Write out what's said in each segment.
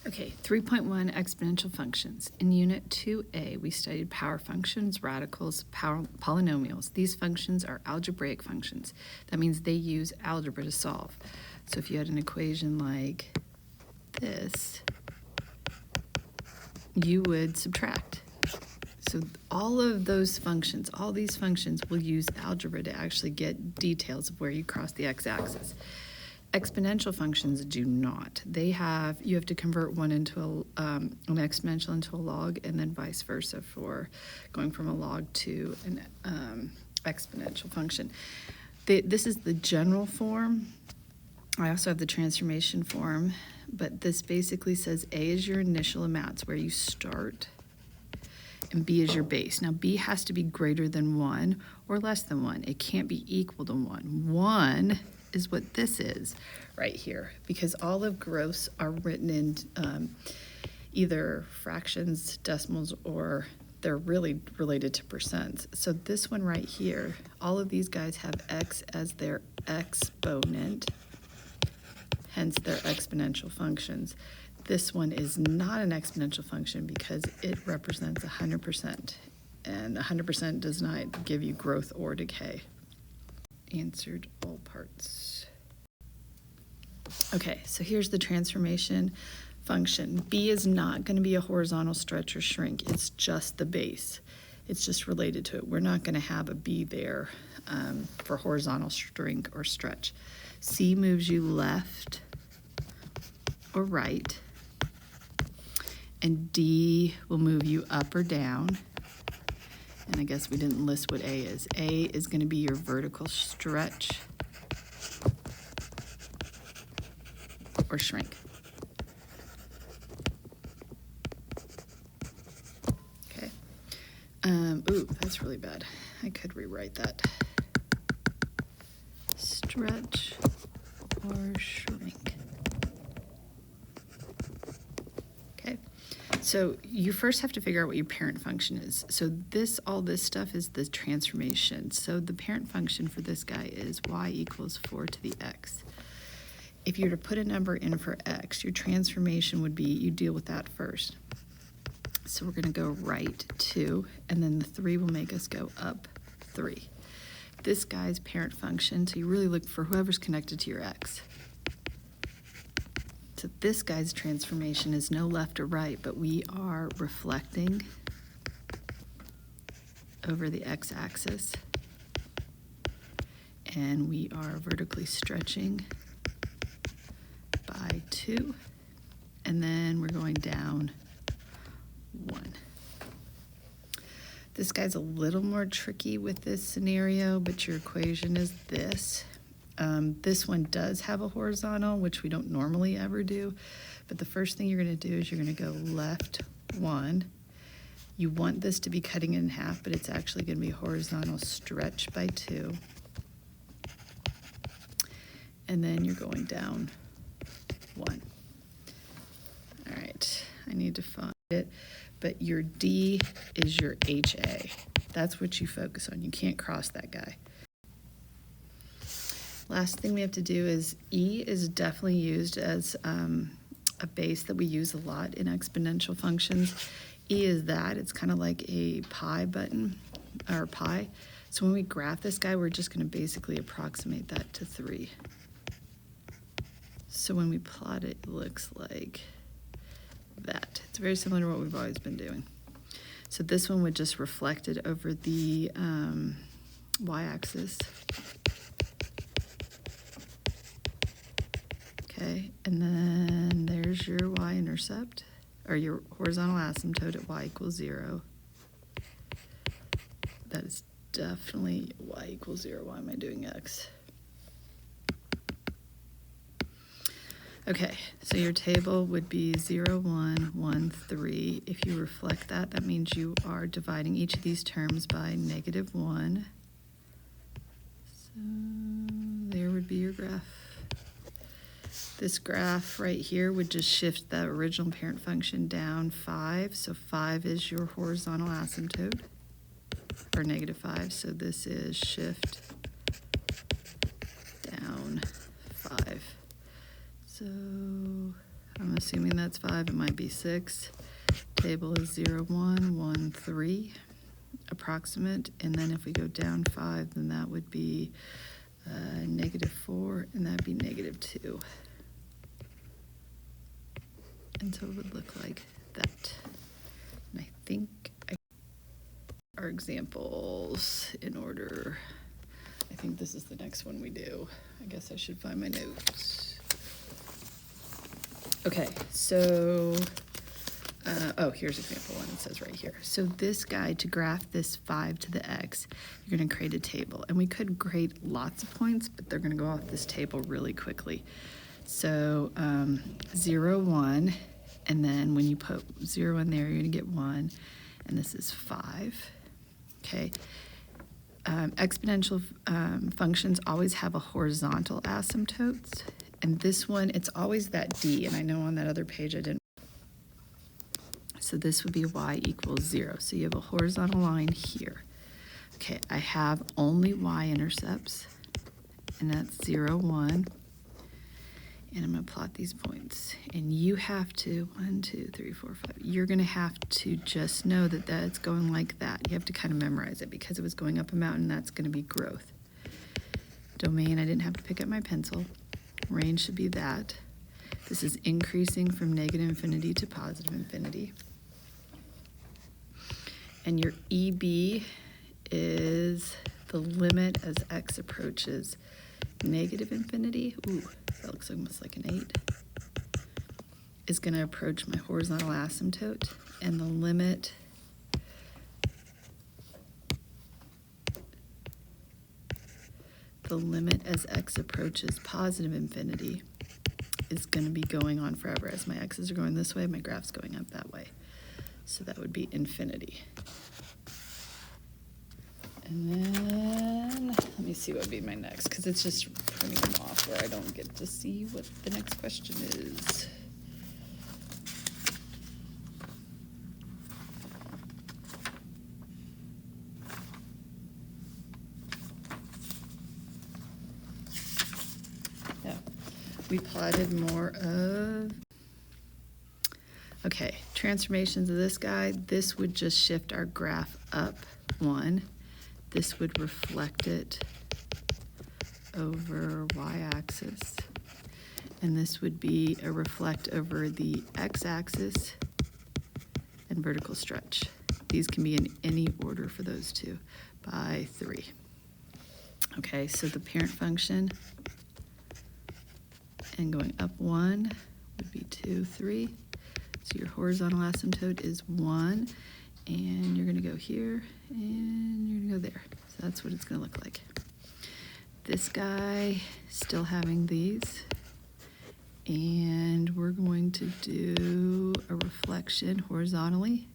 Okay, 3.1 exponential functions. In Unit 2A, we studied power functions, radicals, polynomials. These functions are algebraic functions. That means they use algebra to solve. So if you had an equation like this, you would subtract. So all of those functions, all these functions will use algebra to actually get details of where you cross the x-axis. Exponential functions do not. You have to convert one into an exponential into a log, and then vice versa for going from a log to an exponential function. This is the general form. I also have the transformation form, but this basically says A is your initial amount, it's where you start, and B is your base. Now B has to be greater than 1 or less than 1. It can't be equal to 1. 1 is what this is right here, because all of growths are written in either fractions, decimals, or they're really related to percents. So this one right here, all of these guys have x as their exponent, hence they're exponential functions. This one is not an exponential function because it represents 100%, and 100% does not give you growth or decay. Answered all parts. Okay, so here's the transformation function. B is not going to be a horizontal stretch or shrink. It's just the base. It's just related to it. We're not going to have a B there for horizontal shrink or stretch. C moves you left or right, and D will move you up or down. And I guess we didn't list what A is. A is going to be your vertical stretch or shrink. Okay. Ooh, that's really bad. I could rewrite that. Stretch or shrink. Okay. So you first have to figure out what your parent function is. So all this stuff is the transformation. So the parent function for this guy is y equals 4 to the x. If you were to put a number in for x, your transformation would be, you deal with that first. So we're going to go right 2, and then the 3 will make us go up 3. This guy's parent function, so you really look for whoever's connected to your x. So this guy's transformation is no left or right, but we are reflecting over the x-axis, and we are vertically stretching by 2, and then we're going down 1. This guy's a little more tricky with this scenario, but your equation is this. This one does have a horizontal, which we don't normally ever do, but the first thing you're going to do is you're going to go left 1. You want this to be cutting it in half, but it's actually going to be a horizontal stretch by 2. And then you're going down 1. All right, I need to find it, but your D is your HA. That's what you focus on. You can't cross that guy. Last thing we have to do is E is definitely used as a base that we use a lot in exponential functions. E is that. It's kind of like a pi button, or pi. So when we graph this guy, we're just going to basically approximate that to 3. So when we plot it, it looks like that. It's very similar to what we've always been doing. So this one would just reflect it over the y-axis. Okay, and then there's your y-intercept, or your horizontal asymptote at y equals 0. That is definitely y equals 0. Why am I doing x? Okay, so your table would be 0, 1, 1, 3. If you reflect that, that means you are dividing each of these terms by -1. So there would be your graph. This graph right here would just shift the original parent function down 5. So 5 is your horizontal asymptote, or -5. So this is shift down 5. So I'm assuming that's 5, it might be 6. Table is 0, 1, 1, 3, approximate. And then if we go down 5, then that would be -4, and that'd be -2. And so it would look like that. And I think our examples in order. I think this is the next one we do. I guess I should find my notes. Okay, so, here's example 1, it says right here. So this guy, to graph this 5 to the x, you're gonna create a table. And we could create lots of points, but they're gonna go off this table really quickly. So 0, 1, and then when you put 0 in there, you're gonna get 1, and this is 5, okay? Exponential functions always have a horizontal asymptotes, and this one, it's always that d, and I know on that other page I didn't. So this would be y equals 0. So you have a horizontal line here. Okay, I have only y-intercepts, and that's 0, 1. And I'm going to plot these points. And you have to, 1, 2, 3, 4, 5, you're going to have to just know that that's going like that. You have to kind of memorize it because it was going up a mountain, that's going to be growth. Domain, I didn't have to pick up my pencil. Range should be that. This is increasing from -infinity to +infinity. And your EB is the limit as x approaches -infinity. Ooh, that looks almost like an 8. Is going to approach my horizontal asymptote, and the limit as x approaches +infinity is going to be going on forever. As my x's are going this way, my graph's going up that way. So that would be infinity. And then, let me see what would be my next, because it's just printing them off where I don't get to see what the next question is. Yeah, we plotted more of, okay, transformations of this guy. This would just shift our graph up 1. This would reflect it over y-axis, and this would be a reflect over the x-axis and vertical stretch. These can be in any order for those two by 3. Okay, so the parent function and going up 1 would be 2, 3. So your horizontal asymptote is 1. And you're going to go here, and you're going to go there. So that's what it's going to look like. This guy, still having these. And we're going to do a reflection horizontally.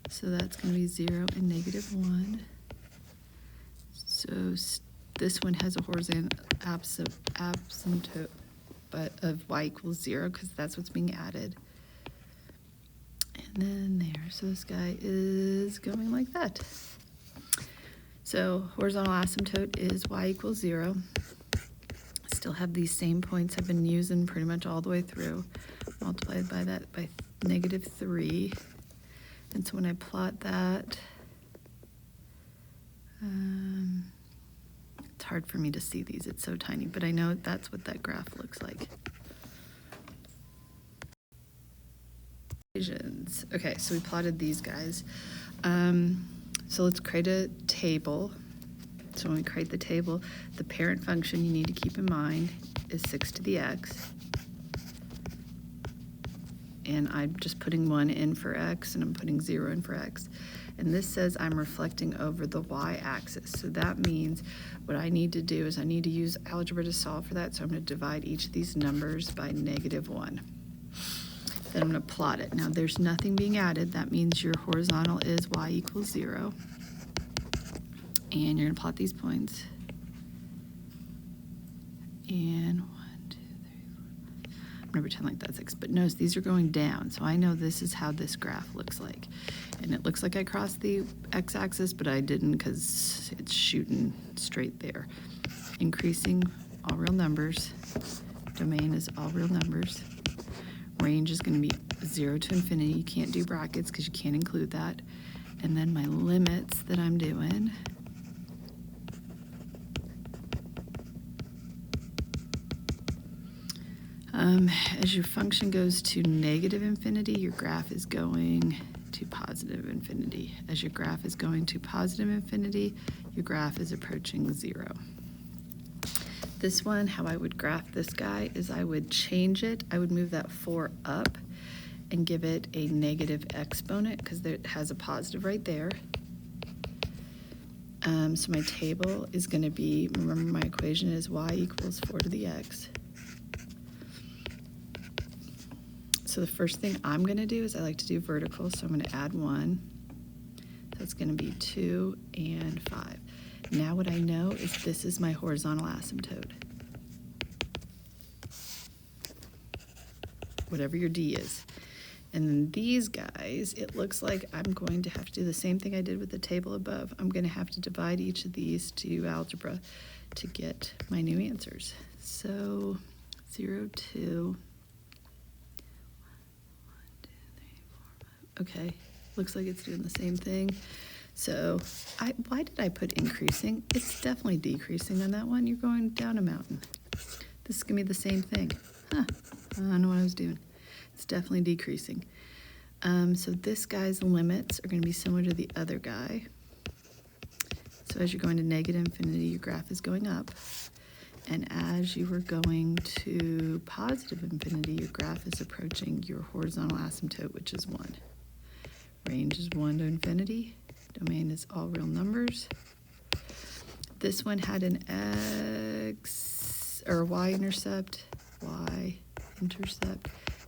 So that's going to be 0 and -1. So this one has a horizontal asymptote but of y equals 0, because that's what's being added. And then there, so this guy is going like that. So horizontal asymptote is y equals 0. Still have these same points I've been using pretty much all the way through. Multiplied by that by -3. And so when I plot that, it's hard for me to see these, it's so tiny, but I know that's what that graph looks like. Okay, so we plotted these guys. So let's create a table. So when we create the table, the parent function you need to keep in mind is 6 to the x. And I'm just putting 1 in for x, and I'm putting 0 in for x. And this says I'm reflecting over the y-axis. So that means what I need to do is I need to use algebra to solve for that. So I'm going to divide each of these numbers by -1. Then I'm going to plot it. Now there's nothing being added. That means your horizontal is y equals 0. And you're going to plot these points. And 1, 2, 3, 4. I'm going to pretend like that's 6. But notice these are going down. So I know this is how this graph looks like. And it looks like I crossed the x-axis, but I didn't because it's shooting straight there. Increasing all real numbers. Domain is all real numbers. Range is going to be 0 to infinity. You can't do brackets because you can't include that. And then my limits that I'm doing, as your function goes to negative infinity, your graph is going to positive infinity. As your graph is going to positive infinity, your graph is approaching 0. This one, how I would graph this guy is I would change it. I would move that 4 up and give it a negative exponent because it has a positive right there. So my table is going to be, remember my equation is y equals 4 to the x. So the first thing I'm going to do is I like to do vertical, so I'm going to add 1. That's going to be 2 and 5. Now what I know is this is my horizontal asymptote. Whatever your D is. And then these guys, it looks like I'm going to have to do the same thing I did with the table above. I'm going to have to divide each of these to algebra to get my new answers. So 0, 2, 1, 2, 3, 4, 5. Okay, looks like it's doing the same thing. So why did I put increasing? It's definitely decreasing on that one. You're going down a mountain. This is going to be the same thing. Huh, I don't know what I was doing. It's definitely decreasing. So this guy's limits are going to be similar to the other guy. So as you're going to negative infinity, your graph is going up. And as you are going to positive infinity, your graph is approaching your horizontal asymptote, which is 1. Range is 1 to infinity. Domain is all real numbers. This one had an x or y-intercept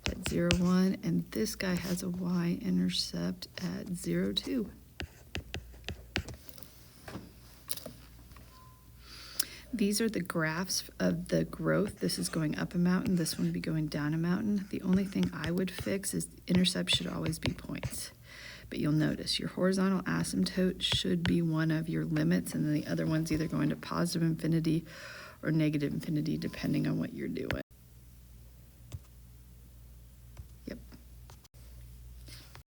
at 0, 1, and this guy has a y-intercept at 0, 2. These are the graphs of the growth. This is going up a mountain. This one would be going down a mountain. The only thing I would fix is the intercept should always be points. But you'll notice your horizontal asymptote should be one of your limits, and then the other one's either going to positive infinity or negative infinity, depending on what you're doing.